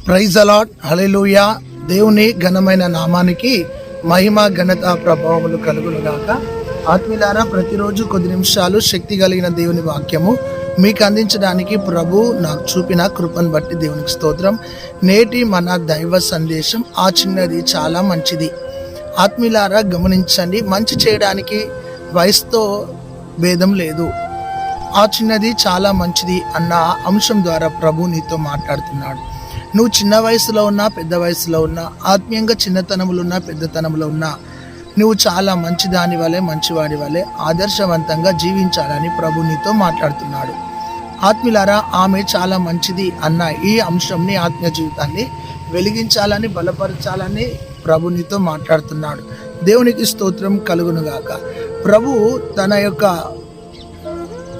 Praise allot హల్లెలూయా. దేవుని ఘనమైన నామానికి మహిమ ఘనత ప్రభావములు కలుగునుగాక. ఆత్మీయులారా, ప్రతిరోజు కొద్ది నిమిషాలు శక్తి కలిగిన దేవుని వాక్యము మీకు అందించడానికి ప్రభు నాకు చూపిన కృపను బట్టి దేవునికి స్తోత్రం. నేటి మన దైవ సందేశం ఆ చిన్నది చాలా మంచిది. ఆత్మీయులారా గమనించండి, మంచి చేయడానికి వయసుతో భేదం లేదు. ఆ చిన్నది చాలా మంచిది అన్న అంశం ద్వారా ప్రభు నీతో మాట్లాడుతున్నాడు. నువ్వు చిన్న వయసులో ఉన్నా, పెద్ద వయసులో ఉన్నా, ఆత్మీయంగా చిన్నతనములు ఉన్నా, పెద్దతనములో ఉన్నా, నువ్వు చాలా మంచిదాని వలె, మంచివాడి వలె ఆదర్శవంతంగా జీవించాలని ప్రభు నీతో మాట్లాడుతున్నాడు. ఆత్మీయులారా, ఆమె చాలా మంచిది అన్న ఈ అంశంని, ఆత్మీయ జీవితాన్ని వెలిగించాలని, బలపరచాలని ప్రభు నీతో మాట్లాడుతున్నాడు. దేవునికి స్తోత్రం కలుగునుగాక. ప్రభు తన యొక్క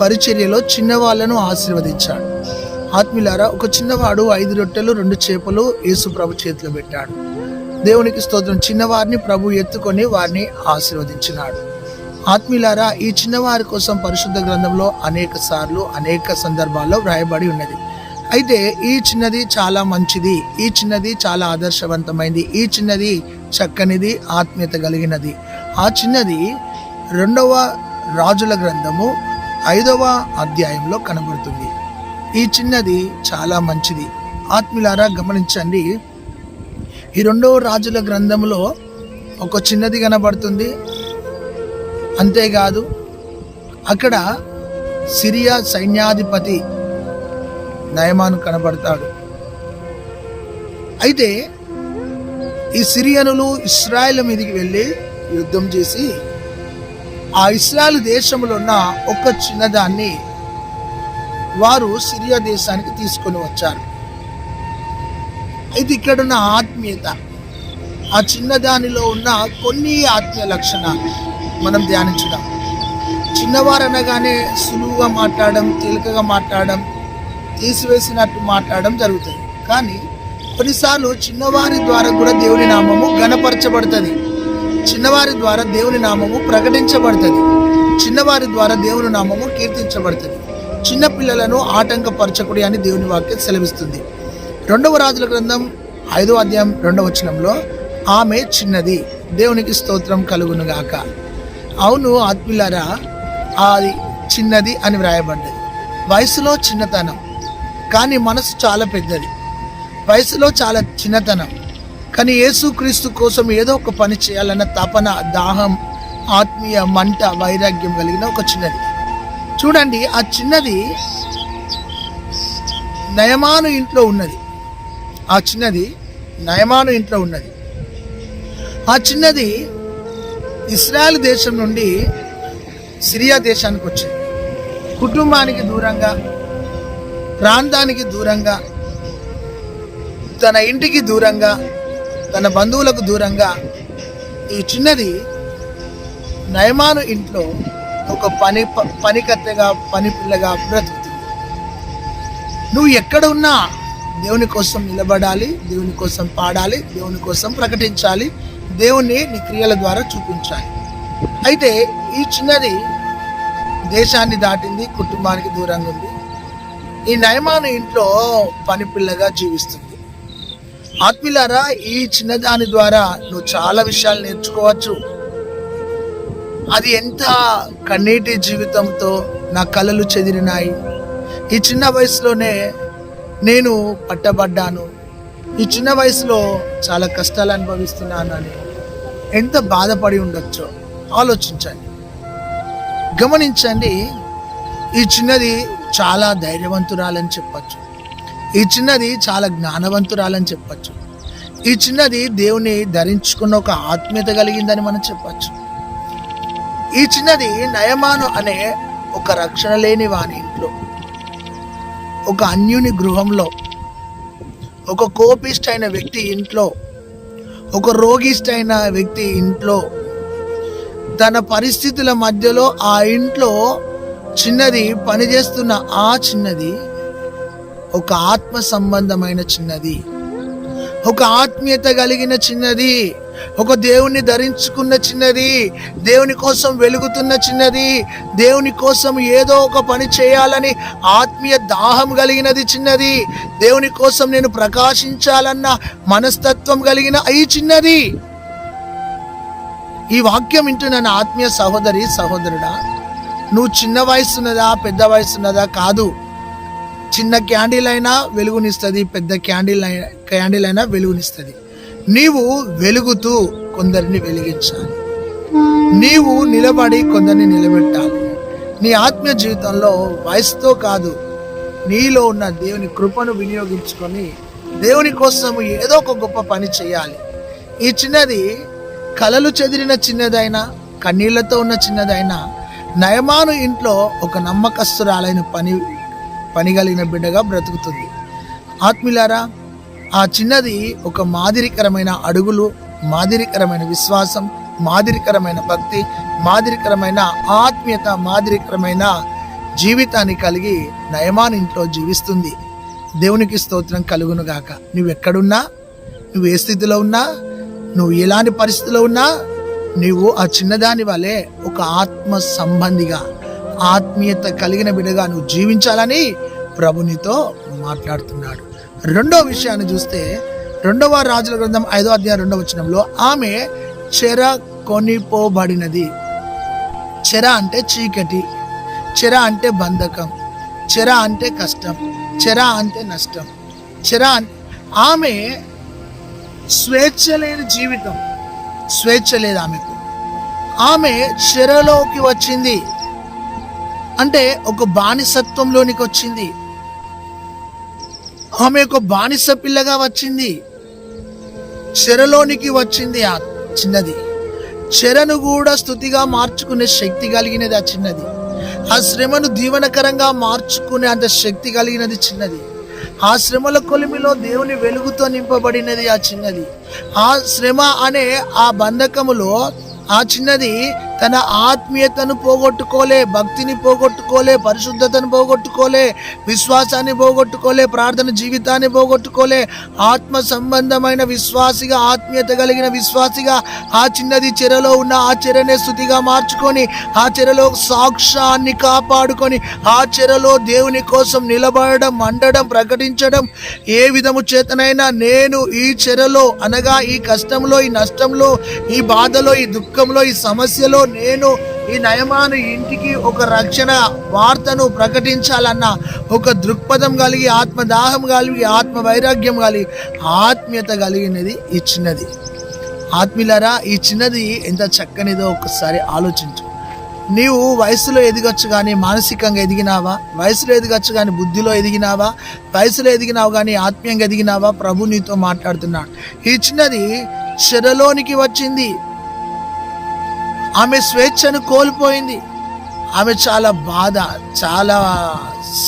పరిచర్యలో చిన్నవాళ్లను ఆశీర్వదించాడు. ఆత్మీయులారా, ఒక చిన్నవాడు 5 రొట్టెలు 2 చేపలు యేసు ప్రభు చేతిలో పెట్టాడు. దేవునికి స్తోత్రం. చిన్నవారిని ప్రభు ఎత్తుకొని వారిని ఆశీర్వదించినాడు. ఆత్మీయులారా, ఈ చిన్నవారి కోసం పరిశుద్ధ గ్రంథంలో అనేక సార్లు, అనేక సందర్భాల్లో వ్రాయబడి ఉన్నది. అయితే ఈ చిన్నది చాలా మంచిది, ఈ చిన్నది చాలా ఆదర్శవంతమైంది, ఈ చిన్నది చక్కనిది, ఆత్మీయత కలిగినది. ఆ చిన్నది 2వ రాజుల గ్రంథము 5వ అధ్యాయంలో కనబడుతుంది. ఈ చిన్నది చాలా మంచిది. ఆత్మీయులారా గమనించండి, ఈ 2వ రాజుల గ్రంథంలో ఒక చిన్నది కనబడుతుంది. అంతేకాదు, అక్కడ సిరియా సైన్యాధిపతి నయమాను కనబడతాడు. అయితే ఈ సిరియనులు ఇశ్రాయేల్ మీదకి వెళ్ళి యుద్ధం చేసి ఆ ఇశ్రాయేల్ దేశంలో ఉన్న ఒక చిన్నదాన్ని వారు సిరియా దేశానికి తీసుకొని వచ్చారు. అయితే ఇక్కడున్న ఆత్మీయత, ఆ చిన్నదానిలో ఉన్న కొన్ని ఆత్మీయ లక్షణాలు మనం ధ్యానించుదాం. చిన్నవారు అనగానే సులువుగా మాట్లాడడం, తేలికగా మాట్లాడడం, తీసివేసినట్టు మాట్లాడడం జరుగుతుంది. కానీ కొన్నిసార్లు చిన్నవారి ద్వారా కూడా దేవుని నామము ఘనపరచబడుతుంది. చిన్నవారి ద్వారా దేవుని నామము ప్రకటించబడుతుంది. చిన్నవారి ద్వారా దేవుని నామము కీర్తించబడుతుంది. చిన్న పిల్లలను ఆటంకపరచకుడి అని దేవుని వాక్యం సెలవిస్తుంది. 2వ రాజుల గ్రంథం 5వ అధ్యాయం 2వ వచనంలో ఆమె చిన్నది. దేవునికి స్తోత్రం కలుగునుగాక. అవును ఆత్మీయులారా, అది చిన్నది అని వ్రాయబడ్డది. వయసులో చిన్నతనం, కానీ మనసు చాలా పెద్దది. వయసులో చాలా చిన్నతనం, కానీ యేసుక్రీస్తు కోసం ఏదో ఒక పని చేయాలన్న తపన, దాహం, ఆత్మీయ మంట, వైరాగ్యం కలిగిన ఒక చిన్నది. చూడండి, ఆ చిన్నది నయమాను ఇంట్లో ఉన్నది. ఆ చిన్నది నయమాను ఇంట్లో ఉన్నది. ఆ చిన్నది ఇశ్రాయేల్ దేశం నుండి సిరియా దేశానికి వచ్చింది. కుటుంబానికి దూరంగా, ప్రాంతానికి దూరంగా, తన ఇంటికి దూరంగా, తన బంధువులకు దూరంగా ఈ చిన్నది నయమాను ఇంట్లో ఒక పనికత్తెగా, పని పిల్లగా బ్రతుకుతుంది. నువ్వు ఎక్కడ ఉన్నా దేవుని కోసం నిలబడాలి, దేవుని కోసం పాడాలి, దేవుని కోసం ప్రకటించాలి, దేవుణ్ణి నీ క్రియల ద్వారా చూపించాలి. అయితే ఈ చిన్నది దేశాన్ని దాటింది, కుటుంబానికి దూరంగా ఉంది. ఈ నయమాను ఇంట్లో పని పిల్లగా జీవిస్తుంది. ఆత్మీయులారా, ఈ చిన్నదాని ద్వారా నువ్వు చాలా విషయాలు నేర్చుకోవచ్చు. అది ఎంత కన్నీటి జీవితంతో నా కలలు చెదిరినాయి, ఈ చిన్న వయసులోనే నేను పట్టబడ్డాను, ఈ చిన్న వయసులో చాలా కష్టాలు అనుభవిస్తున్నాను అని ఎంత బాధపడి ఉండొచ్చో ఆలోచించండి, గమనించండి. ఈ చిన్నది చాలా ధైర్యవంతురాలని చెప్పచ్చు. ఈ చిన్నది చాలా జ్ఞానవంతురాలని చెప్పచ్చు. ఈ చిన్నది దేవుని ధరించుకున్న ఒక ఆత్మీయత కలిగిందని మనం చెప్పచ్చు. ఈ చిన్నది నయమాను అనే ఒక రక్షణ లేని వాని ఇంట్లో, ఒక అన్యుని గృహంలో, ఒక కోపిష్ఠైన వ్యక్తి ఇంట్లో, ఒక రోగిష్ఠైన వ్యక్తి ఇంట్లో, తన పరిస్థితుల మధ్యలో ఆ ఇంట్లో చిన్నది పనిచేస్తున్న ఆ చిన్నది ఒక ఆత్మ సంబంధమైన చిన్నది, ఒక ఆత్మీయత కలిగిన చిన్నది. ఒక దేవుణ్ణి ధరించుకున్న చిన్నది, దేవుని కోసం వెలుగుతున్న చిన్నది, దేవుని కోసం ఏదో ఒక పని చేయాలని ఆత్మీయ దాహం కలిగినది చిన్నది, దేవుని కోసం నేను ప్రకాశించాలన్న మనస్తత్వం కలిగిన ఈ చిన్నది. ఈ వాక్యం వింటున్న నా ఆత్మీయ సహోదరి సహోదరుడా, నువ్వు చిన్న వయసున్నదా పెద్ద వయసున్నదా కాదు. చిన్న క్యాండిల్ అయినా వెలుగునిస్తుంది, పెద్ద క్యాండిల్ అయినా వెలుగునిస్తుంది. నీవు వెలుగుతూ కొందరిని వెలిగించాలి, నీవు నిలబడి కొందరిని నిలబెట్టాలి. నీ ఆత్మీయ జీవితంలో వయసుతో కాదు, నీలో ఉన్న దేవుని కృపను వినియోగించుకొని దేవుని కోసం ఏదో ఒక గొప్ప పని చేయాలి. ఈ చిన్నది కలలు చెదిరిన చిన్నదైనా, కన్నీళ్లతో ఉన్న చిన్నదైనా, నయమాను ఇంట్లో ఒక నమ్మకస్తురాలైన పని కలిగిన బిడ్డగా బ్రతుకుతుంది. ఆత్మీయులారా, ఆ చిన్నది ఒక మాదిరికరమైన అడుగులు, మాదిరికరమైన విశ్వాసం, మాదిరికరమైన భక్తి, మాదిరికరమైన ఆత్మీయత, మాదిరికరమైన జీవితాన్ని కలిగి నయమాను ఇంట్లో జీవిస్తుంది. దేవునికి స్తోత్రం కలుగును గాక. నువ్వెక్కడున్నా, నువ్వు ఏ స్థితిలో ఉన్నా, నువ్వు ఎలాంటి పరిస్థితిలో ఉన్నా, నీవు ఆ చిన్నదాని వలె ఒక ఆత్మ సంబంధిగా, ఆత్మీయత కలిగిన బిడ్డగా నువ్వు జీవించాలని ప్రభు నీతో మాట్లాడుతున్నాడు. రెండో విషయాన్ని చూస్తే 2వ రాజుల గ్రంథం 5వ అధ్యాయం 2వ వచనంలో ఆమె చెర కొనిపోబడినది. చెర అంటే చీకటి, చెర అంటే బంధకం, చెర అంటే కష్టం, చెర అంటే నష్టం, చెర ఆమె స్వేచ్ఛ లేని జీవితం, స్వేచ్ఛ లేదు ఆమెకు. ఆమె చెరలోకి వచ్చింది అంటే ఒక బానిసత్వంలోనికి వచ్చింది. ఆమె ఒక బానిస పిల్లగా వచ్చింది, చెరలోనికి వచ్చింది. ఆ చిన్నది చెరను కూడా స్తుతిగా మార్చుకునే శక్తి కలిగినది ఆ చిన్నది. ఆ శ్రమను దీవెనకరంగా మార్చుకునే అంత శక్తి కలిగినది చిన్నది. ఆ శ్రమల కొలిమిలో దేవుని వెలుగుతో నింపబడినది ఆ చిన్నది. ఆ శ్రమ అనే ఆ బంధకములో ఆ చిన్నది తన ఆత్మీయతను పోగొట్టుకోలే, భక్తిని పోగొట్టుకోలే, పరిశుద్ధతను పోగొట్టుకోలే, విశ్వాసాన్ని పోగొట్టుకోలే, ప్రార్థన జీవితాన్ని పోగొట్టుకోలే. ఆత్మ సంబంధమైన విశ్వాసిగా, ఆత్మీయత కలిగిన విశ్వాసిగా ఆ చిన్నది చెరలో ఉన్న ఆ చెరనే స్తుతిగా మార్చుకొని, ఆ చెరలో సాక్ష్యాన్ని కాపాడుకొని, ఆ చెరలో దేవుని కోసం నిలబడడం, మండడం, ప్రకటించడం. ఏ విధము చేతనైనా నేను ఈ చెరలో అనగా ఈ కష్టంలో, ఈ నష్టంలో, ఈ బాధలో, ఈ దుఃఖంలో, ఈ సమస్యలో నేను ఈ నయమాను ఇంటికి ఒక రక్షణ వార్తను ప్రకటించాలన్న ఒక దృక్పథం కలిగి, ఆత్మదాహం కలిగి, ఆత్మ వైరాగ్యం కలిగి, ఆత్మీయత కలిగినది ఈ చిన్నది. ఆత్మీయులారా, ఈ చిన్నది ఎంత చక్కనిదో ఒకసారి ఆలోచించు. నీవు వయసులో ఎదగచ్చు కానీ మానసికంగా ఎదిగినావా? వయసులో ఎదగచ్చు కానీ బుద్ధిలో ఎదిగినావా? వయసులో ఎదిగినావు కానీ ఆత్మీయంగా ఎదిగినావా? ప్రభు నీతో మాట్లాడుతున్నాడు. ఈ చిన్నది చెరలోనికి వచ్చింది. ఆమె స్వేచ్ఛను కోల్పోయింది. ఆమె చాలా బాధ, చాలా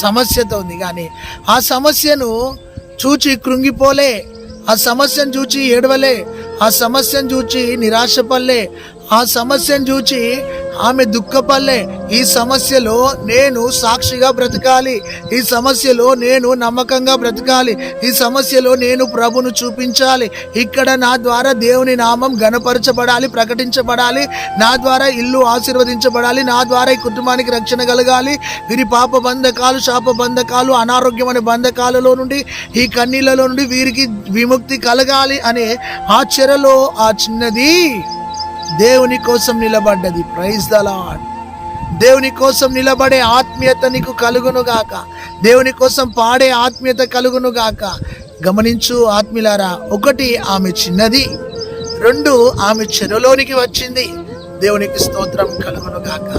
సమస్యతో ఉంది. కానీ ఆ సమస్యను చూచి కృంగిపోలే, ఆ సమస్యను చూచి ఏడవలే, ఆ సమస్యను చూచి నిరాశపడలే, ఆ సమస్యను చూచి ఆమె దుఃఖపడలే. ఈ సమస్యలో నేను సాక్షిగా బ్రతకాలి, ఈ సమస్యలో నేను నమ్మకంగా బ్రతకాలి, ఈ సమస్యలో నేను ప్రభును చూపించాలి, ఇక్కడ నా ద్వారా దేవుని నామం ఘనపరచబడాలి, ప్రకటించబడాలి, నా ద్వారా ఇల్లు ఆశీర్వదించబడాలి, నా ద్వారా ఈ కుటుంబానికి రక్షణ కలగాలి, వీరి పాప బంధకాలు, శాప బంధకాలు, అనారోగ్యం అనే బంధకాలలో నుండి, ఈ కన్నీళ్ళలో నుండి వీరికి విముక్తి కలగాలి అనే ఆ చెరలో ఆ చిన్నది దేవుని కోసం నిలబడ్డది. Praise the lord. దేవుని కోసం నిలబడే ఆత్మీయత నీకు కలుగును గాక, దేవుని కోసం పాడే ఆత్మీయత కలుగును గాక. గమనించు ఆత్మీయులారా, 1 ఆమె చిన్నది, 2 ఆమె చెరలోనికి వచ్చింది. దేవునికి స్తోత్రం కలుగును గాక.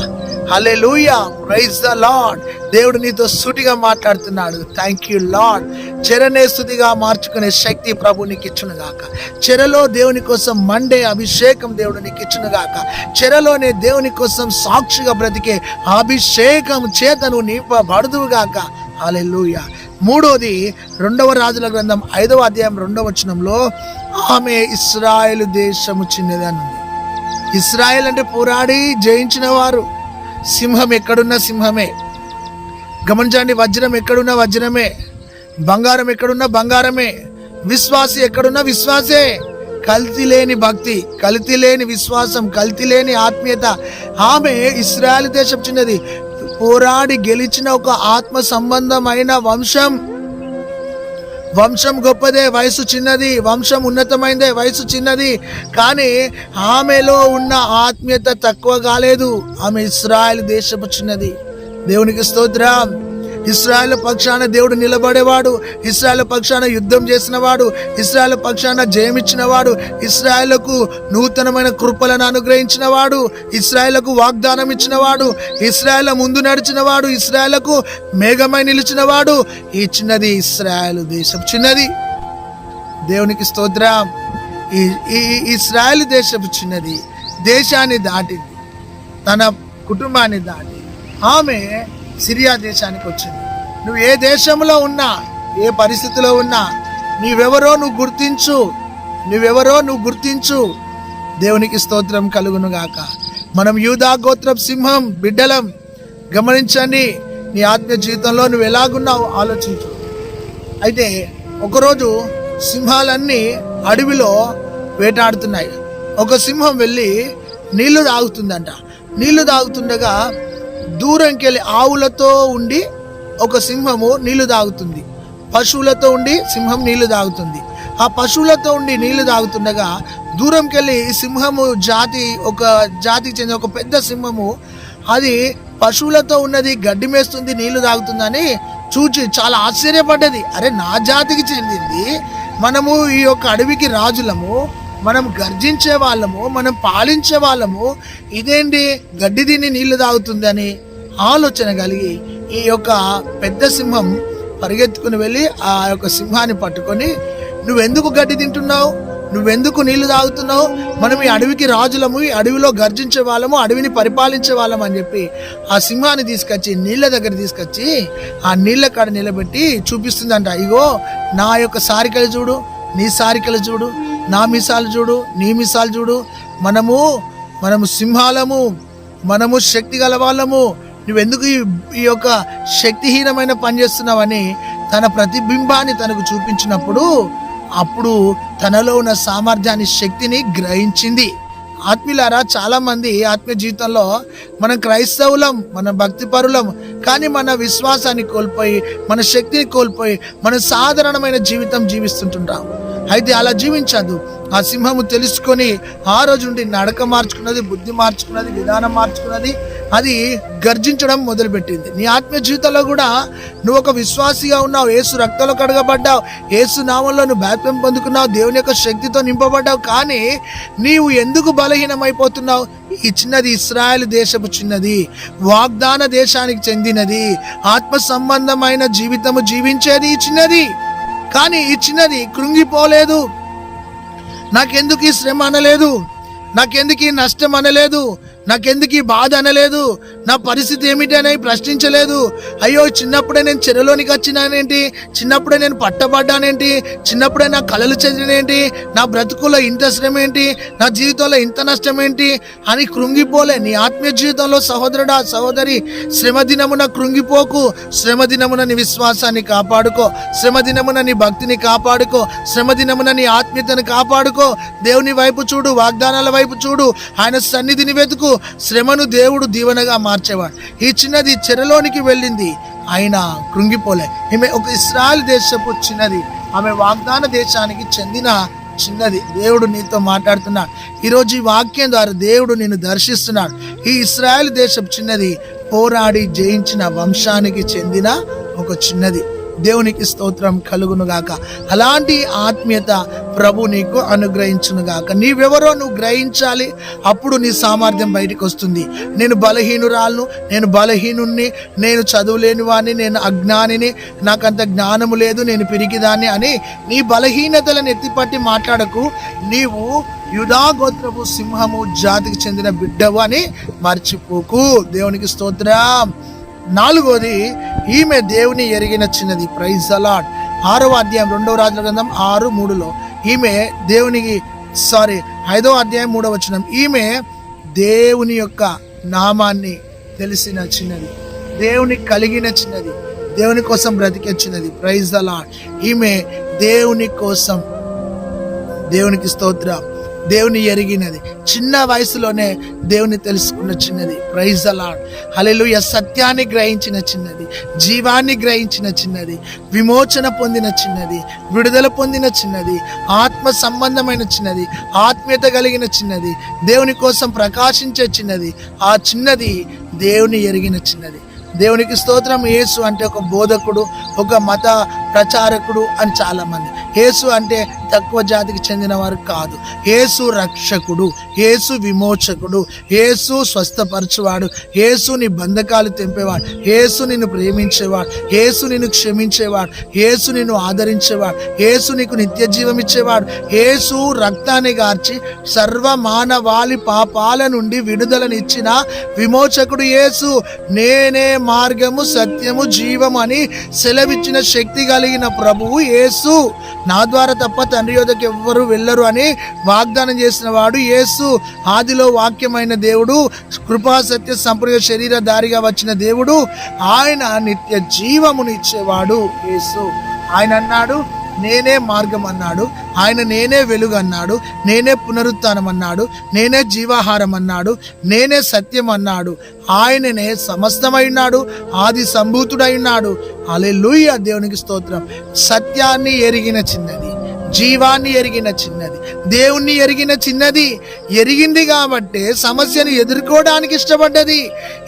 Hallelujah, praise the Lord. దేవుడు నీతో సూటిగా మాట్లాడుతున్నాడు. Thank you Lord. చెరనే స్తుతిగా మార్చుకునే శక్తి ప్రభు నీకు ఇచ్చును గాక. చెరలో దేవుని కోసం మండే అభిషేకం దేవుడు నీకు ఇచ్చును గాక. చెరలోనే దేవుని కోసం సాక్షిగా బ్రతికే అభిషేకం చేత నువ్వు నింపబడుదువు గాక. హల్లెలూయా. 3వది 2వ రాజుల గ్రంథం 5వ అధ్యాయం 2వ వచనంలో ఆమె ఇశ్రాయేలు దేశము చిన్నదనుంది. ఇశ్రాయేల్ అంటే పోరాడి జయించిన వారు. సింహం ఎక్కడున్నా సింహమే. గమనించండి, వజ్రం ఎక్కడున్నా వజ్రమే, బంగారం ఎక్కడున్నా బంగారమే, విశ్వాసి ఎక్కడున్నా విశ్వాసే. కల్తీ లేని భక్తి, కల్తీ లేని విశ్వాసం, కల్తీ లేని ఆత్మీయత. ఆమె ఇశ్రాయేలు దేశం చిన్నది, పోరాడి గెలిచిన ఒక ఆత్మ సంబంధమైన వంశం గొప్పదే, వయసు చిన్నది. వంశం ఉన్నతమైందే, వయసు చిన్నది. కానీ ఆమెలో ఉన్న ఆత్మీయత తక్కువ కాలేదు. ఆమె ఇశ్రాయేలు దేశపు చిన్నది. దేవునికి స్తోత్రం. ఇశ్రాయేల్ పక్షాన దేవుడు నిలబడేవాడు, ఇశ్రాయేల్ పక్షాన యుద్ధం చేసినవాడు, ఇశ్రాయేల్ పక్షాన జయమిచ్చినవాడు, ఇశ్రాయేలుకు నూతనమైన కృపలను అనుగ్రహించినవాడు, ఇశ్రాయేలుకు వాగ్దానం ఇచ్చినవాడు, ఇశ్రాయేల్ ముందు నడిచినవాడు, ఇశ్రాయేలుకు మేఘమై నిలిచినవాడు. ఈ చిన్నది ఇశ్రాయేలు దేశం చిన్నది. దేవునికి స్తోత్రం. ఈ ఇశ్రాయేలు దేశపు చిన్నది దేశాన్ని దాటింది, తన కుటుంబాన్ని దాటి ఆమె సిరియా దేశానికి వచ్చింది. నువ్వు ఏ దేశంలో ఉన్నా, ఏ పరిస్థితిలో ఉన్నా, నువ్వెవరో నువ్వు గుర్తించు. దేవునికి స్తోత్రం కలుగును గాక. మనం యూదా గోత్రపు సింహం బిడ్డలం. గమనించండి, నీ ఆత్మీయ జీవితంలో నువ్వు ఎలాగున్నావు ఆలోచించు. అయితే ఒకరోజు సింహాలన్నీ అడవిలో వేటాడుతున్నాయి. ఒక సింహం వెళ్ళి నీళ్లు తాగుతుందంట. నీళ్లు తాగుతుండగా దూరంకి వెళ్ళి, ఆవులతో ఉండి ఒక సింహము నీళ్లు తాగుతుంది, పశువులతో ఉండి సింహం నీళ్లు తాగుతుంది. ఆ పశువులతో ఉండి నీళ్లు తాగుతుండగా దూరంకి వెళ్ళి సింహము ఒక జాతికి చెందిన ఒక పెద్ద సింహము, అది పశువులతో ఉన్నది, గడ్డి మేస్తుంది, నీళ్లు తాగుతుందని చూచి చాలా ఆశ్చర్యపడ్డది. అరే, నా జాతికి చెందింది, మనము ఈ యొక్క అడవికి రాజులము, మనం గర్జించే వాళ్ళము, మనం పాలించే వాళ్ళము, ఇదేంటి గడ్డి తిని నీళ్లు తాగుతుంది అని ఆలోచన కలిగి ఈ యొక్క పెద్ద సింహం పరిగెత్తుకుని వెళ్ళి ఆ యొక్క సింహాన్ని పట్టుకొని, నువ్వెందుకు గడ్డి తింటున్నావు, నువ్వెందుకు నీళ్లు తాగుతున్నావు, మనం ఈ అడవికి రాజులము, ఈ అడవిలో గర్జించే వాళ్ళము, అడవిని పరిపాలించే వాళ్ళం అని చెప్పి ఆ సింహాన్ని తీసుకొచ్చి నీళ్ళ దగ్గర తీసుకొచ్చి ఆ నీళ్ళ కాడ నిలబెట్టి చూపిస్తుందంట. ఇగో నా యొక్క సారికలు చూడు, నీ సారికలు చూడు, నా మిసాలు చూడు, నీ మిసాలు చూడు, మనము సింహాలము, మనము శక్తి గల వాళ్ళము, నువ్వెందుకు ఈ యొక్క శక్తిహీనమైన పని చేస్తున్నావని తన ప్రతిబింబాన్ని తనకు చూపించినప్పుడు అప్పుడు తనలో ఉన్న సామర్థ్యాన్ని, శక్తిని గ్రహించింది. ఆత్మీయులారా, చాలా మంది ఆత్మీయ జీవితంలో మనం క్రైస్తవులం, మన భక్తి పరులం, కానీ మన విశ్వాసాన్ని కోల్పోయి, మన శక్తిని కోల్పోయి, మన సాధారణమైన జీవితం జీవిస్తుంటుంటాం. అయితే అలా జీవించద్దు. ఆ సింహము తెలుసుకొని ఆ రోజు నుండి నడక మార్చుకున్నది, బుద్ధి మార్చుకున్నది, విధానం మార్చుకున్నది, అది గర్జించడం మొదలుపెట్టింది. నీ ఆత్మీయ జీవితంలో కూడా నువ్వు ఒక విశ్వాసిగా ఉన్నావు, యేసు రక్తంలో కడగబడ్డావు, యేసు నామంలో నువ్వు బాప్తిసం పొందుకున్నావు, దేవుని యొక్క శక్తితో నింపబడ్డావు. కానీ నీవు ఎందుకు బలహీనమైపోతున్నావు? ఈ చిన్నది ఇశ్రాయేలు దేశపు చిన్నది, వాగ్దాన దేశానికి చెందినది, ఆత్మ సంబంధమైన జీవితము జీవించేది ఈ చిన్నది. కానీ ఈ చిన్నది కృంగిపోలేదు. నాకెందుకు ఈ శ్రమ అనలేదు, నాకెందుకు ఈ నష్టం అనలేదు, నాకెందుకు ఈ బాధ అనలేదు, నా పరిస్థితి ఏమిటని ప్రశ్నించలేదు. అయ్యో, చిన్నప్పుడే నేను చెరలోనికి వచ్చినానేంటి, చిన్నప్పుడే నేను పట్టబడ్డానేంటి, చిన్నప్పుడే నా కళలు చెందినేంటి, నా బ్రతుకులో ఇంత శ్రమ ఏంటి, నా జీవితంలో ఇంత నష్టం ఏంటి అని కృంగిపోలే. నీ ఆత్మీయ జీవితంలో సహోదరుడా, సహోదరి, శ్రమ దినమున కృంగిపోకు. శ్రమ దినమున నీ విశ్వాసాన్ని కాపాడుకో, శ్రమ దినమున నీ భక్తిని కాపాడుకో, శ్రమ దినమున నీ ఆత్మీయతను కాపాడుకో. దేవుని వైపు చూడు, వాగ్దానాల వైపు చూడు, ఆయన సన్నిధిని వెతుకు. శ్రమను దేవుడు దీవెనగా మార్చేవాడు. ఈ చిన్నది చెరలోనికి వెళ్ళింది, ఆయన కృంగిపోలే. ఈమె ఒక ఇశ్రాయేలు దేశపు చిన్నది, ఆమె వాగ్దాన దేశానికి చెందిన చిన్నది. దేవుడు నీతో మాట్లాడుతున్నాడు ఈరోజు. ఈ వాక్యం ద్వారా దేవుడు నిన్ను దర్శిస్తున్నాడు. ఈ ఇశ్రాయేలు దేశపు చిన్నది పోరాడి జయించిన వంశానికి చెందిన ఒక చిన్నది. దేవునికి స్తోత్రం కలుగునుగాక. అలాంటి ఆత్మీయత ప్రభు నీకు అనుగ్రహించునుగాక. నీవెవరో నువ్వు గ్రహించాలి, అప్పుడు నీ సామర్థ్యం బయటకు వస్తుంది. నేను బలహీనురాలను, నేను బలహీనుణ్ణి, నేను చదువులేని వాడిని, నేను అజ్ఞానిని, నాకంత జ్ఞానము లేదు, నేను పిరికిదాన్ని అని నీ బలహీనతలను ఎత్తిపట్టి మాట్లాడకు. నీవు యూదా గోత్రపు సింహము జాతికి చెందిన బిడ్డవు అని మర్చిపోకు. దేవునికి స్తోత్రం. 4వది, ఈమె దేవుని ఎరిగిన చిన్నది. Praise the Lord. 6వ అధ్యాయం 2వ రాజుల గ్రంథం 6:3లో ఈమె 5వ అధ్యాయం 3వ వచనం, ఈమె దేవుని యొక్క నామాన్ని తెలిసిన చిన్నది, దేవుని కలిగిన చిన్నది, దేవుని కోసం బ్రతికే చిన్నది. Praise the Lord. ఈమె దేవుని కోసం దేవునికి స్తోత్రం. దేవుని ఎరిగినది, చిన్న వయసులోనే దేవుని తెలుసుకున్న చిన్నది. Praise the Lord. హల్లెలూయా. సత్యాన్ని గ్రహించిన చిన్నది, జీవాన్ని గ్రహించిన చిన్నది, విమోచన పొందిన చిన్నది, విడుదల పొందిన చిన్నది, ఆత్మ సంబంధమైన చిన్నది, ఆత్మీయత కలిగిన చిన్నది, దేవుని కోసం ప్రకాశించే చిన్నది. ఆ చిన్నది దేవుని ఎరిగిన చిన్నది. దేవునికి స్తోత్రం. యేసు అంటే ఒక బోధకుడు, ఒక మత ప్రచారకుడు అని చాలామంది. యేసు అంటే తక్కువ జాతికి చెందిన వారు కాదు. యేసు రక్షకుడు, యేసు విమోచకుడు, యేసు స్వస్థపరచువాడు, యేసు నీ బంధకాలు తెంపేవాడు, యేసు నిన్ను ప్రేమించేవాడు, యేసు నిన్ను క్షమించేవాడు, యేసు నిన్ను ఆదరించేవాడు, యేసు నీకు నిత్య జీవం ఇచ్చేవాడు, యేసు రక్తాన్ని గార్చి సర్వ మానవాళి పాపాల నుండి విడుదలనిచ్చిన విమోచకుడు యేసు. నేనే మార్గము, సత్యము, జీవం అని సెలవిచ్చిన శక్తి కలిగిన ప్రభువు యేసు. నా ద్వారా తప్ప తండ్రి యొద్దకు ఎవ్వరు వెళ్ళరు అని వాగ్దానం చేసిన వాడు యేసు. ఆదిలో వాక్యమైన దేవుడు, కృపా సత్య సంపూర్ణ శరీరధారిగా వచ్చిన దేవుడు, ఆయన నిత్య జీవమును ఇచ్చేవాడు యేసు. ఆయన అన్నాడు నేనే మార్గం అన్నాడు, ఆయన నేనే వెలుగు అన్నాడు, నేనే పునరుత్థానం అన్నాడు, నేనే జీవాహారం అన్నాడు, నేనే సత్యం అన్నాడు. ఆయననే సమస్తమైనాడు, ఆది సంభూతుడైనాడు. హల్లెలూయా. దేవునికి స్తోత్రం. సత్యాన్ని ఎరిగిన చిన్నది, జీవాన్ని ఎరిగిన చిన్నది, దేవుణ్ణి ఎరిగిన చిన్నది. ఎరిగింది కాబట్టే సమస్యను ఎదుర్కోవడానికి ఇష్టపడ్డది,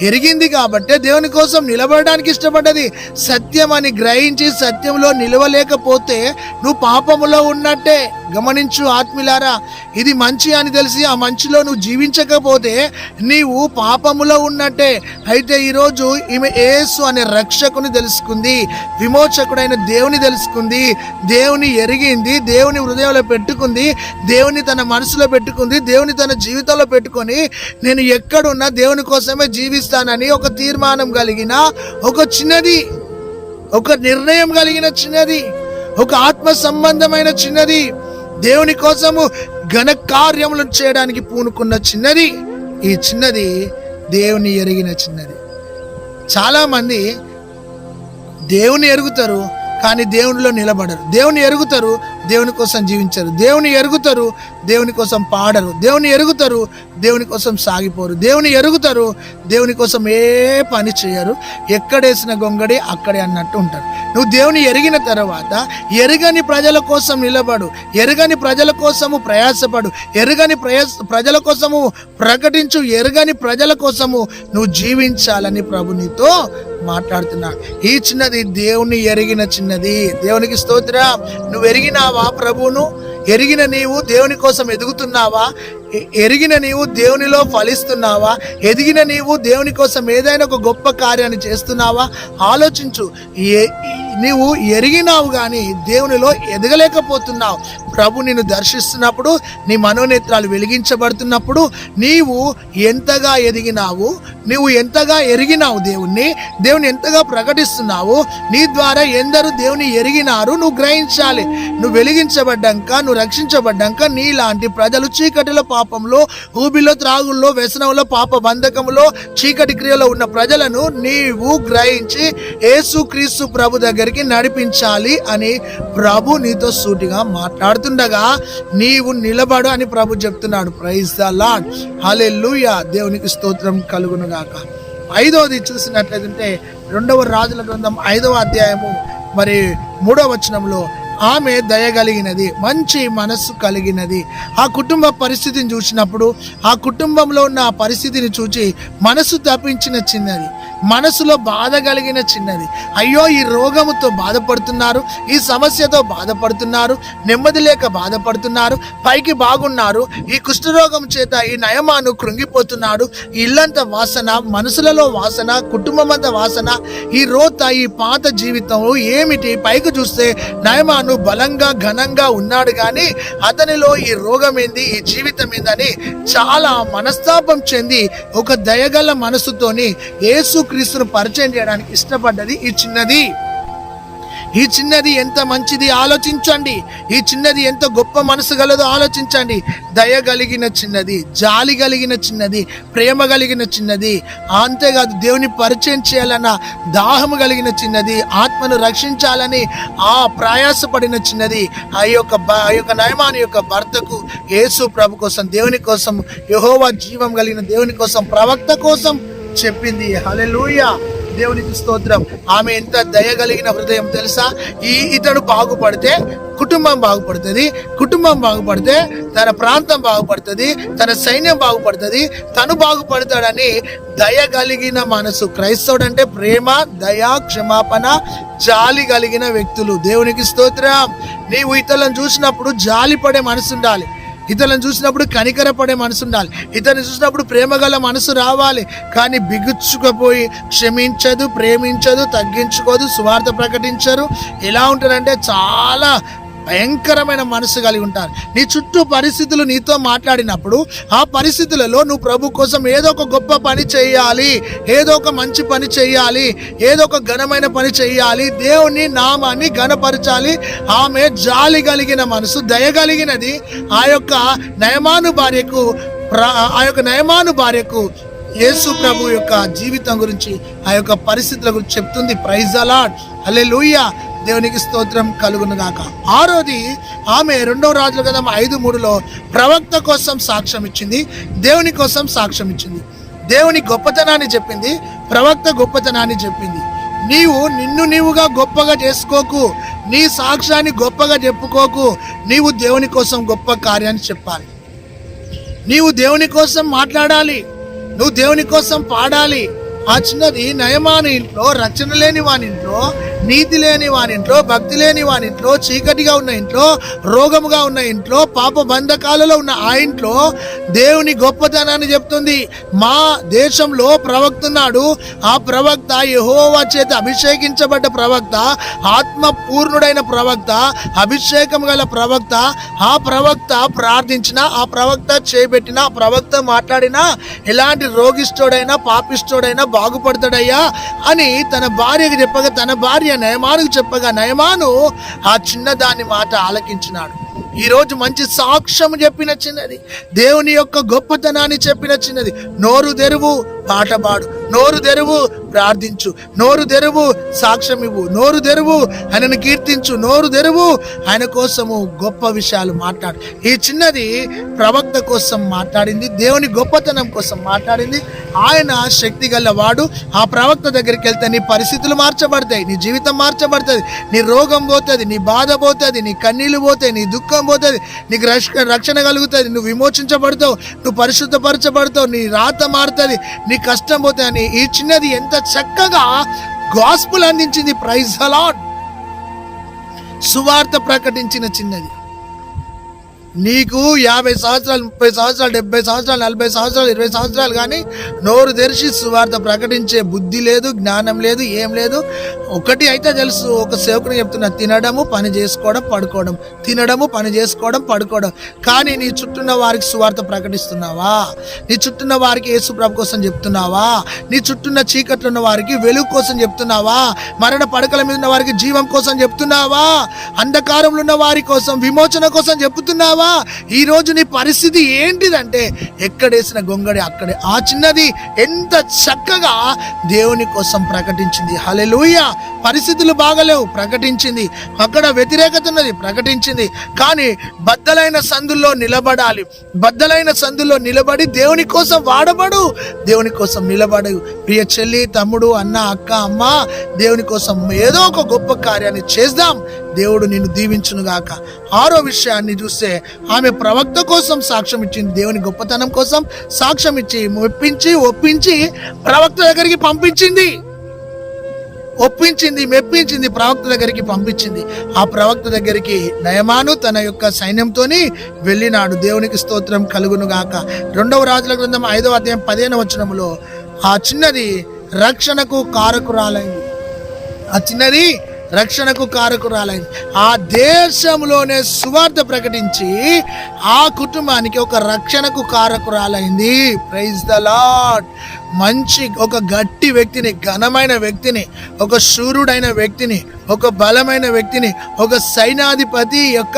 ఎరిగింది కాబట్టే దేవుని కోసం నిలబడడానికి ఇష్టపడ్డది. సత్యం అని గ్రహించి సత్యంలో నిలవలేకపోతే నువ్వు పాపములో ఉన్నట్టే. గమనించు ఆత్మీయులారా, ఇది మంచి అని తెలిసి ఆ మంచిలో నువ్వు జీవించకపోతే నీవు పాపములో ఉన్నట్టే. అయితే ఈరోజు ఈమె యేసు అనే రక్షకుని తెలుసుకుంది, విమోచకుడైన దేవుని తెలుసుకుంది, దేవుని ఎరిగింది, దేవుని హృదయంలో పెట్టుకుంది, దేవుని తన మనసులో పెట్టుకుంది, దేవుని తన జీవితంలో పెట్టుకొని నేను ఎక్కడున్నా దేవుని కోసమే జీవిస్తానని ఒక తీర్మానం కలిగిన ఒక చిన్నది, ఒక నిర్ణయం కలిగిన చిన్నది, ఒక ఆత్మ సంబంధమైన చిన్నది, దేవుని కోసము ఘన కార్యములు చేయడానికి పూనుకున్న చిన్నది. ఈ చిన్నది దేవుని ఎరిగిన చిన్నది. చాలామంది దేవుని ఎరుగుతారు కానీ దేవునిలో నిలబడరు. దేవుని ఎరుగుతారు, దేవుని కోసం జీవించరు. దేవుని ఎరుగుతారు, దేవుని కోసం పాడరు. దేవుని ఎరుగుతారు, దేవుని కోసం సాగిపోరు. దేవుని ఎరుగుతారు, దేవుని కోసం ఏ పని చేయరు. ఎక్కడేసిన గొంగడి అక్కడే అన్నట్టు ఉంటారు. నువ్వు దేవుని ఎరిగిన తర్వాత ఎరుగని ప్రజల కోసం నిలబడు, ఎరుగని ప్రజల కోసము ప్రయాసపడు, ఎరుగని ప్రజల కోసము ప్రకటించు, ఎరుగని ప్రజల కోసము నువ్వు జీవించాలని ప్రభు నీతో మాట్లాడుతున్నాడు. ఈ చిన్నది దేవుని ఎరిగిన చిన్నది. దేవునికి స్తోత్రం. నువ్వు ఎరిగినావా ప్రభువును? ఎరిగిన నీవు దేవుని కోసం ఎదుగుతున్నావా? ఎరిగిన నీవు దేవునిలో ఫలిస్తున్నావా? ఎదిగిన నీవు దేవుని కోసం ఏదైనా ఒక గొప్ప కార్యాన్ని చేస్తున్నావా? ఆలోచించు. నీవు ఎరిగినావు కానీ దేవునిలో ఎదగలేకపోతున్నావు. ప్రభు నిన్ను దర్శిస్తున్నప్పుడు, నీ మనోనేత్రాలు వెలిగించబడుతున్నప్పుడు నీవు ఎంతగా ఎదిగినావు, నీవు ఎంతగా ఎరిగినావు, దేవుని ఎంతగా ప్రకటిస్తున్నావు, నీ ద్వారా ఎందరూ దేవుని ఎరిగినారు నువ్వు గ్రహించాలి. నువ్వు వెలిగించబడ్డాక, నువ్వు రక్షించబడ్డాక నీలాంటి ప్రజలు చీకటిలో, పాపంలో, ఊబిలో, త్రాగుల్లో, వ్యసనంలో, పాప బంధకంలో, చీకటి క్రియలో ఉన్న ప్రజలను నీవు గ్రహించి యేసుక్రీస్తు ప్రభు దగ్గరికి నడిపించాలి అని ప్రభు నీతో సూటిగా మాట్లాడుతుండగా నీవు నిలబడు అని ప్రభు చెప్తున్నాడు. Praise the Lord. హల్లెలూయా. దేవునికి స్తోత్రం కలుగును గాక. 5వది చూసినట్లయితే 2వ రాజుల గ్రంథం 5వ అధ్యాయము 3వ వచనంలో ఆమె దయగలిగినది, మంచి మనస్సు కలిగినది. ఆ కుటుంబ పరిస్థితిని చూసినప్పుడు, ఆ కుటుంబంలో ఉన్న ఆ పరిస్థితిని చూచి మనసు తప్పించిన చిన్నది, మనసులో బాధ కలిగిన చిన్నది. అయ్యో, ఈ రోగముతో బాధపడుతున్నారు, ఈ సమస్యతో బాధపడుతున్నారు, నెమ్మది లేక బాధపడుతున్నారు, పైకి బాగున్నారు, ఈ కుష్ఠరోగం చేత ఈ నయమాను కృంగిపోతున్నాడు, ఇల్లంతా వాసన, మనసులలో వాసన, కుటుంబమంతా వాసన, ఈ రోత, ఈ పాత జీవితం ఏమిటి? పైకి చూస్తే నయమాను బలంగా ఘనంగా ఉన్నాడు కానీ అతనిలో ఈ రోగం ఏంది, ఈ జీవితం ఏందని చాలా మనస్తాపం చెంది ఒక దయగల మనసుతోని యేసుక్రీస్తును పరిచయం చేయడానికి ఇష్టపడ్డది ఈ చిన్నది. ఈ చిన్నది ఎంత మంచిది ఆలోచించండి. ఈ చిన్నది ఎంత గొప్ప మనసు గలదో ఆలోచించండి. దయ కలిగిన చిన్నది, జాలి కలిగిన చిన్నది, ప్రేమ కలిగిన చిన్నది, అంతేకాదు దేవుని పరిచయం చేయాలన్న దాహము కలిగిన చిన్నది, ఆత్మను రక్షించాలని ప్రయాసపడిన చిన్నది. ఆ యొక్క నయమాను యొక్క భర్తకు యేసు ప్రభు కోసం, దేవుని కోసం, యెహోవా జీవం కలిగిన దేవుని కోసం, ప్రవక్త కోసం చెప్పింది. హల్లెలూయా, దేవునికి స్తోత్రం. ఆమె ఎంత దయగలిగిన హృదయం తెలుసా? ఇతడు బాగుపడితే కుటుంబం బాగుపడుతుంది, కుటుంబం బాగుపడితే తన ప్రాంతం బాగుపడుతుంది, తన సైన్యం బాగుపడుతుంది, తను బాగుపడతాడని దయగలిగిన మనసు. క్రైస్తవుడు అంటే ప్రేమ, దయ, క్షమాపణ, జాలి కలిగిన వ్యక్తులు. దేవునికి స్తోత్రం. నీవు ఇతరులను చూసినప్పుడు జాలి పడే మనసు ఉండాలి, ఇతరులను చూసినప్పుడు కనికరపడే మనసు ఉండాలి, ఇతరులను చూసినప్పుడు ప్రేమగల మనసు రావాలి. కానీ బిగుచ్చుకుపోయి క్షమించదు, ప్రేమించదు, తగ్గించుకోదు, సువార్త ప్రకటించరు. ఎలా ఉంటారంటే చాలా భయంకరమైన మనసు కలిగి ఉంటారు. నీ చుట్టూ పరిస్థితులు నీతో మాట్లాడినప్పుడు ఆ పరిస్థితులలో నువ్వు ప్రభు కోసం ఏదో ఒక గొప్ప పని చేయాలి, ఏదో ఒక మంచి పని చేయాలి, ఏదో ఒక ఘనమైన పని చేయాలి, దేవుని నామాన్ని ఘనపరచాలి. ఆమె జాలి కలిగిన మనసు, దయగలిగినది. ఆ యొక్క నయమాను భార్యకు యేసు ప్రభు యొక్క జీవితం గురించి, ఆ యొక్క పరిస్థితుల గురించి చెప్తుంది. ప్రైజ్ ది లార్డ్, హల్లెలూయా, దేవునికి స్తోత్రం కలుగును గాక. ఆరోది ఆమె 2వ రాజుల గ్రంథం 5:3లో ప్రవక్త కోసం సాక్ష్యం ఇచ్చింది, దేవుని కోసం సాక్ష్యం ఇచ్చింది. దేవుని గొప్పతనాన్ని చెప్పింది, ప్రవక్త గొప్పతనాన్ని చెప్పింది. నిన్ను నీవుగా గొప్పగా చేసుకోకు, నీ సాక్ష్యాన్ని గొప్పగా చెప్పుకోకు. నీవు దేవుని కోసం గొప్ప కార్యాన్ని చెప్పాలి, నీవు దేవుని కోసం మాట్లాడాలి, నువ్వు దేవుని కోసం పాడాలి. ఆ చిన్నది నయమాను ఇంట్లో, రక్షణ లేని వాని ఇంట్లో, నీతి లేని వాని ఇంట్లో, భక్తి లేని వాని ఇంట్లో, చీకటిగా ఉన్న ఇంట్లో, రోగముగా ఉన్న ఇంట్లో, పాప బంధకాలలో ఉన్న ఆ ఇంట్లో దేవుని గొప్పతనాన్ని చెప్తుంది. మా దేశంలో ప్రవక్త ఉన్నాడు, ఆ ప్రవక్త యెహోవా చేత అభిషేకించబడ్డ ప్రవక్త, ఆత్మ పూర్ణుడైన ప్రవక్త, అభిషేకం గల ప్రవక్త. ఆ ప్రవక్త ప్రార్థించిన, ఆ ప్రవక్త చేయబెట్టిన, ఆ ప్రవక్త మాట్లాడినా ఎలాంటి రోగిష్ఠుడైనా పాపిష్ఠుడైనా బాగుపడతాడయ్యా అని తన భార్యకు చెప్పగా, తన భార్య నయమానుకు చెప్పగా, నయమాను ఆ చిన్నదాని మాట ఆలకించినాడు. ఈరోజు మంచి సాక్ష్యం చెప్పిన చిన్నది, దేవుని యొక్క గొప్పతనాన్ని చెప్పిన చిన్నది. నోరు తెరువు, పాట పాడు, నోరు తెరువు, ప్రార్థించు, నోరు తెరువు, సాక్ష్యం ఇవ్వు, నోరు తెరువు, ఆయనను కీర్తించు, నోరు తెరువు, ఆయన కోసము గొప్ప విషయాలు మాట్లాడు. ఈ చిన్నది ప్రవక్త కోసం మాట్లాడింది, దేవుని గొప్పతనం కోసం మాట్లాడింది. ఆయన శక్తి గలవాడు. ఆ ప్రవక్త దగ్గరికి వెళ్తే నీ పరిస్థితులు మార్చబడతాయి, నీ జీవితం మార్చబడుతుంది, నీ రోగం పోతుంది, నీ బాధ పోతుంది, నీ కన్నీళ్లు పోతాయి, నీ దుఃఖం పోతుంది, నీకు రక్షణ కలుగుతుంది, నువ్వు విమోచించబడతావు, నువ్వు పరిశుద్ధపరచబడతావు, నీ రాత మారుతుంది, నీ కష్టం పోతుంది అని ఈ చిన్నది ఎంత చక్కగా గాస్పుల్ అందించింది. Praise the Lord. సువార్త ప్రకటించిన చిన్నది. నీకు 50 సంవత్సరాలు, 30 సంవత్సరాలు, 70 సంవత్సరాలు, 40 సంవత్సరాలు, 20 సంవత్సరాలు కానీ నోరు తెరిచి సువార్త ప్రకటించే బుద్ధి లేదు, జ్ఞానం లేదు, ఏం లేదు. ఒకటి అయితే తెలుసు, ఒక సేవకుని చెప్తున్నా, తినడము, పని చేసుకోవడం, పడుకోవడం, తినడము, పని చేసుకోవడం, పడుకోవడం. కానీ నీ చుట్టూన్న వారికి సువార్త ప్రకటిస్తున్నావా? నీ చుట్టూన్న వారికి యేసు ప్రభు కోసం చెప్తున్నావా? నీ చుట్టూన్న చీకట్లు ఉన్న వారికి వెలుగు కోసం చెప్తున్నావా? మరణ పడకల మీద ఉన్న వారికి జీవం కోసం చెప్తున్నావా? అంధకారంలో ఉన్న వారి కోసం, విమోచన కోసం చెప్తున్నావా? ఈ రోజు నీ పరిస్థితి ఏంటిదంటే ఎక్కడేసిన గొంగడి అక్కడే. ఆ చిన్నది ఎంత చక్కగా దేవుని కోసం ప్రకటించింది. హల్లెలూయా. పరిస్థితులు బాగలేవు, ప్రకటించింది. అక్కడ వ్యతిరేకత ఉన్నది, ప్రకటించింది. కానీ బద్దలైన సందుల్లో నిలబడాలి, బద్దలైన సందుల్లో నిలబడి దేవుని కోసం వాడబడు, దేవుని కోసం నిలబడు. ప్రియ చెల్లి, తమ్ముడు, అన్న, అక్క, అమ్మ, దేవుని కోసం ఏదో ఒక గొప్ప కార్యాన్ని చేద్దాం. దేవుడు నిన్ను దీవించునుగాక. 6వ విషయాన్ని చూస్తే ఆమె ప్రవక్త కోసం సాక్ష్యం ఇచ్చింది, దేవుని గొప్పతనం కోసం సాక్ష్యం ఇచ్చి ఒప్పించి ప్రవక్త దగ్గరికి పంపించింది. మెప్పించింది, ప్రవక్త దగ్గరికి పంపించింది. ఆ ప్రవక్త దగ్గరికి నయమాను తన యొక్క సైన్యంతోని వెళ్ళినాడు. దేవునికి స్తోత్రం కలుగును గాక. 2వ రాజుల గ్రంథం 5వ అధ్యాయం 15వ వచనములో ఆ చిన్నది రక్షణకు కారకురాలైంది. ఆ చిన్నది రక్షణకు కారకురాలైంది. ఆ దేశంలోనే సువార్త ప్రకటించి ఆ కుటుంబానికి ఒక రక్షణకు కారకురాలైంది. Praise the lord. మంచి ఒక గట్టి వ్యక్తిని, ఘనమైన వ్యక్తిని, ఒక శూరుడైన వ్యక్తిని, ఒక బలమైన వ్యక్తిని, ఒక సైన్యాధిపతి యొక్క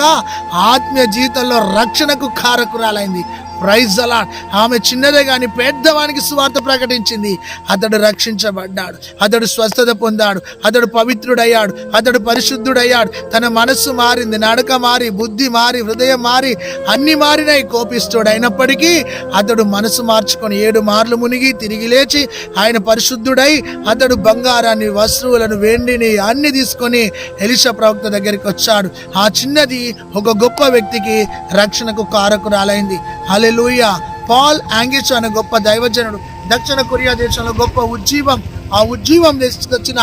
ఆత్మీయ జీవితంలో రక్షణకు కారకురాలైంది. Praise the lord. ఆమె చిన్నదే కానీ పెద్దవానికి సువార్త ప్రకటించింది. అతడు రక్షించబడ్డాడు, అతడు స్వస్థత పొందాడు, అతడు పవిత్రుడయ్యాడు, అతడు పరిశుద్ధుడయ్యాడు. తన మనస్సు మారింది, నడక మారి, బుద్ధి మారి, హృదయం మారి, అన్ని మారినాయి. కోపిస్తుడైనప్పటికీ అతడు మనసు మార్చుకొని 7 మార్లు మునిగి తిరిగి లేచి ఆయన పరిశుద్ధుడై అతడు బంగారాన్ని, వస్తువులను, వెండిని అన్ని తీసుకొని ఎలీషా ప్రవక్త దగ్గరికి వచ్చాడు. ఆ చిన్నది ఒక గొప్ప వ్యక్తికి రక్షణకు కారకురాలైంది. హల్లెలూయా. పాల్ యాంగిచ్ అనే గొప్ప దైవజనుడు, దక్షిణ కొరియా దేశంలో గొప్ప ఉజ్జీవం, ఆ ఉజ్జీవం తీసుకొచ్చిన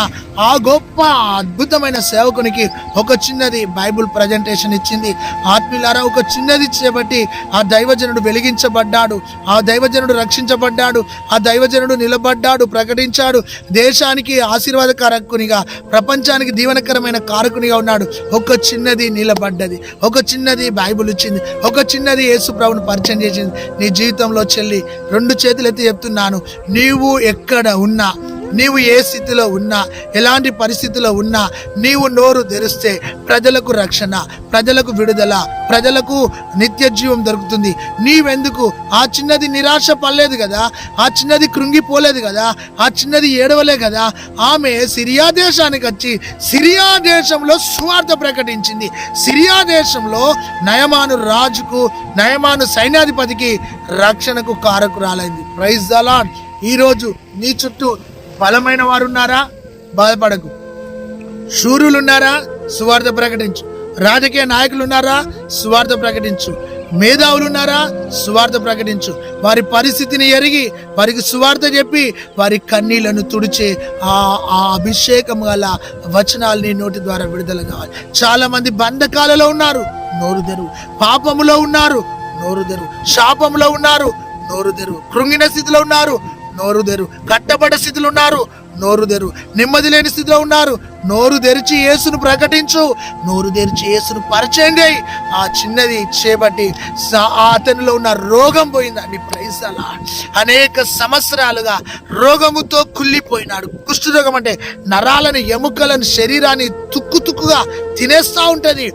ఆ గొప్ప అద్భుతమైన సేవకునికి ఒక చిన్నది బైబుల్ ప్రజెంటేషన్ ఇచ్చింది. ఆత్మీయులారా, ఒక చిన్నది చేపట్టి ఆ దైవజనుడు వెలిగించబడ్డాడు, ఆ దైవజనుడు రక్షించబడ్డాడు, ఆ దైవజనుడు నిలబడ్డాడు, ప్రకటించాడు. దేశానికి ఆశీర్వాదకారకునిగా, ప్రపంచానికి దీవెనకరమైన కారకునిగా ఉన్నాడు. ఒక చిన్నది నిలబడ్డది, ఒక చిన్నది బైబుల్ ఇచ్చింది, ఒక చిన్నది యేసు ప్రభువును పరిచయం చేసింది. నీ జీవితంలో చెల్లి, 2 చేతులెత్తి చెప్తున్నాను, నీవు ఎక్కడ ఉన్నా, నీవు ఏ స్థితిలో ఉన్నా, ఎలాంటి పరిస్థితిలో ఉన్నా, నీవు నోరు తెరిస్తే ప్రజలకు రక్షణ, ప్రజలకు విడుదల, ప్రజలకు నిత్య జీవం దొరుకుతుంది. నీవెందుకు? ఆ చిన్నది నిరాశ పడలేదు కదా, ఆ చిన్నది కృంగిపోలేదు కదా, ఆ చిన్నది ఏడవలే కదా. ఆమె సిరియా దేశానికి వచ్చి సిరియా దేశంలో సువార్త ప్రకటించింది. సిరియా దేశంలో నయమాను రాజుకు, నయమాను సైన్యాధిపతికి రక్షణకు కారకురాలైంది. Praise the lord. ఈరోజు నీ చుట్టూ బలమైన వారు ఉన్నారా? బాధపడకు. శూరులు ఉన్నారా? సువార్త ప్రకటించు. రాజకీయ నాయకులు ఉన్నారా? సువార్త ప్రకటించు. మేధావులు ఉన్నారా? సువార్త ప్రకటించు. వారి పరిస్థితిని ఎరిగి వారికి సువార్త చెప్పి వారి కన్నీళ్లను తుడిచే ఆ అభిషేకం గల వచనాలు నీ నోటి ద్వారా విడుదల కావాలి. చాలా మంది బంధకాలలో ఉన్నారు, నోరు తెరువు. పాపములో ఉన్నారు, నోరు తెరువు. శాపములో ఉన్నారు, నోరు తెరువు. కృంగిన స్థితిలో ఉన్నారు, నోరు తెరువు. కట్టబడ్డ స్థితిలో ఉన్నారు, నోరు తెరువు. నెమ్మది లేని స్థితిలో ఉన్నారు, నోరు తెరిచి యేసును ప్రకటించు. నోరు తెరిచి యేసును పరిచయం చేయి. ఆ చిన్నది చేపట్టి అతనిలో ఉన్న రోగం పోయిందండి. Praise the Lord. అనేక సంవత్సరాలుగా రోగముతో కుళ్ళిపోయినాడు. కుష్ఠరోగం అంటే నరాలను, ఎముకలను, శరీరాన్ని తుక్కుగా తినేస్తూ ఉంటుంది.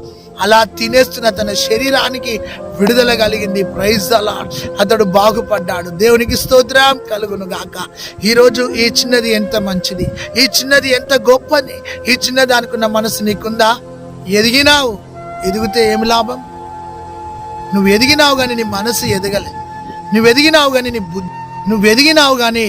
అలా తినేస్తున్న తన శరీరానికి విడుదల కలిగింది. Praise the Lord. అతడు బాగుపడ్డాడు. దేవునికి స్తోత్రం కలుగును గాక. ఈరోజు ఈ చిన్నది ఎంత మంచిది, ఈ చిన్నది ఎంత గొప్పది. ఈ చిన్నది అనుకున్న మనసు నీకుందా? ఎదిగినావు. ఎదిగితే ఏమి లాభం? నువ్వు ఎదిగినావు కానీ నీ మనసు ఎదగలే. నువ్వు ఎదిగినావు కానీ నువ్వు ఎదిగినావు కానీ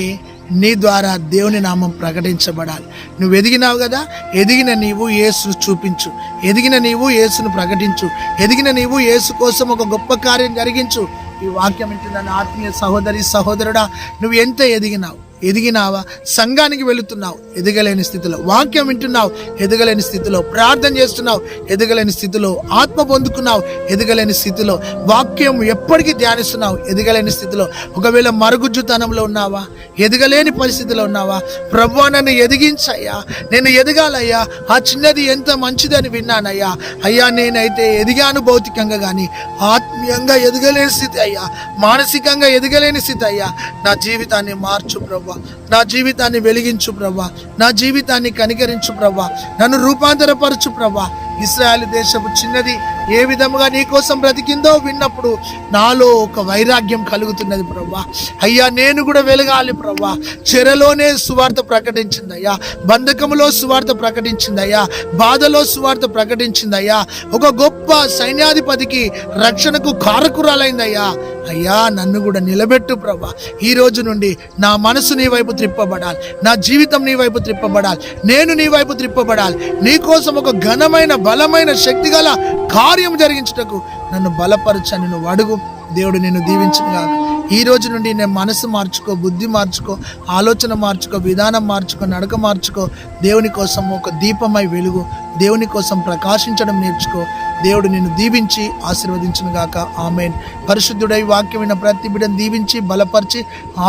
నీ ద్వారా దేవుని నామం ప్రకటించబడాలి. నువ్వు ఎదిగినావు కదా, ఎదిగిన నీవు యేసును చూపించు. ఎదిగిన నీవు యేసును ప్రకటించు. ఎదిగిన నీవు యేసు కోసం ఒక గొప్ప కార్యం జరిగించు. ఈ వాక్యం వింటున్న ఆత్మీయ సహోదరి, సహోదరుడా, నువ్వు ఎంత ఎదిగినావా? సంఘానికి వెళుతున్నావు, ఎదగలేని స్థితిలో. వాక్యం వింటున్నావు, ఎదగలేని స్థితిలో. ప్రార్థన చేస్తున్నావు, ఎదగలేని స్థితిలో. ఆత్మ పొందుకున్నావు, ఎదగలేని స్థితిలో. వాక్యం ఎప్పటికీ ధ్యానిస్తున్నావు, ఎదగలేని స్థితిలో. ఒకవేళ మరుగుజ్జుతనంలో ఉన్నావా? ఎదగలేని పరిస్థితిలో ఉన్నావా? ప్రభువా, నన్ను ఎదిగించయ్యా, నేను ఎదగాలయ్యా. ఆ చిన్నది ఎంత మంచిదని విన్నానయ్యా. అయ్యా, నేనైతే ఎదిగాను భౌతికంగా కానీ ఆత్మీయంగా ఎదగలేని స్థితి అయ్యా, మానసికంగా ఎదగలేని స్థితి అయ్యా. నా జీవితాన్ని మార్చు ప్రభా, నా జీవితాన్ని వెలిగించు ప్రభా, నా జీవితాన్ని కనికరించు ప్రభా, నన్ను రూపాంతరపరచు ప్రభా. ఇశ్రాయేలు దేశపు చిన్నది ఏ విధముగా నీ కోసం బ్రతికిందో విన్నప్పుడు నాలో ఒక వైరాగ్యం కలుగుతున్నది ప్రభా. అయ్యా, నేను కూడా వెలగాలి ప్రభా. చెరలోనే సువార్త ప్రకటించిందయ్యా, బంధకములో సువార్త ప్రకటించిందయ్యా, బాధలో సువార్త ప్రకటించిందయ్యా. ఒక గొప్ప సైన్యాధిపతికి రక్షణకు కారకురాలైందయ్యా. అయ్యా, నన్ను కూడా నిలబెట్టు ప్రభా. ఈ రోజు నుండి నా మనసు నీ వైపు త్రిప్పబడాలి, నా జీవితం నీ వైపు త్రిప్పబడాలి, నేను నీ వైపు త్రిప్పబడాలి. నీ కోసం ఒక ఘనమైన, బలమైన, శక్తిగల కార్యం జరిగించుటకు నన్ను బలపరచని నువ్వు అడుగు. దేవుడు నిన్ను దీవించునుగాక. ఈ రోజు నుండి నేను మనసు మార్చుకో, బుద్ధి మార్చుకో, ఆలోచన మార్చుకో, విధానం మార్చుకో, నడక మార్చుకో. దేవుని కోసం ఒక దీపమై వెలుగు. దేవుని కోసం ప్రకాశించడం నేర్చుకో. దేవుడు నిన్ను దీవించి ఆశీర్వదించునుగాక. ఆమేన్. పరిశుద్ధుడై వాక్యం విన్న ప్రతి బిడ్డను దీవించి బలపరిచి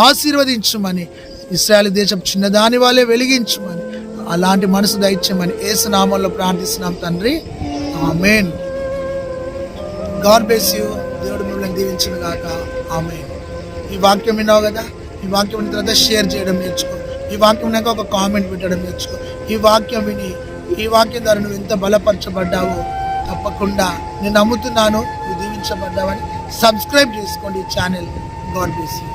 ఆశీర్వదించుమని, ఇశ్రాయేలు దేశం చిన్నదాని వాళ్ళే వెలిగించుమని, అలాంటి మనసు దయచేయమని యేసు నామములో ప్రార్థిస్తున్నాం తండ్రి, ఆమేన్. God bless you. దేవుడు మిమ్మల్ని దీవించును గాక. ఆమేన్. ఈ వాక్యం విన్నావు కదా, ఈ వాక్యం విన్న తర్వాత షేర్ చేయడం నేర్చుకో. ఈ వాక్యం విన్నాక ఒక కామెంట్ పెట్టడం నేర్చుకో. ఈ వాక్యం విని ఈ వాక్యం ద్వారా నువ్వు ఎంత బలపరచబడ్డావో తప్పకుండా నేను నమ్ముతున్నాను నువ్వు దీవించబడ్డావని. సబ్స్క్రైబ్ చేసుకోండి ఈ ఛానల్. God bless you.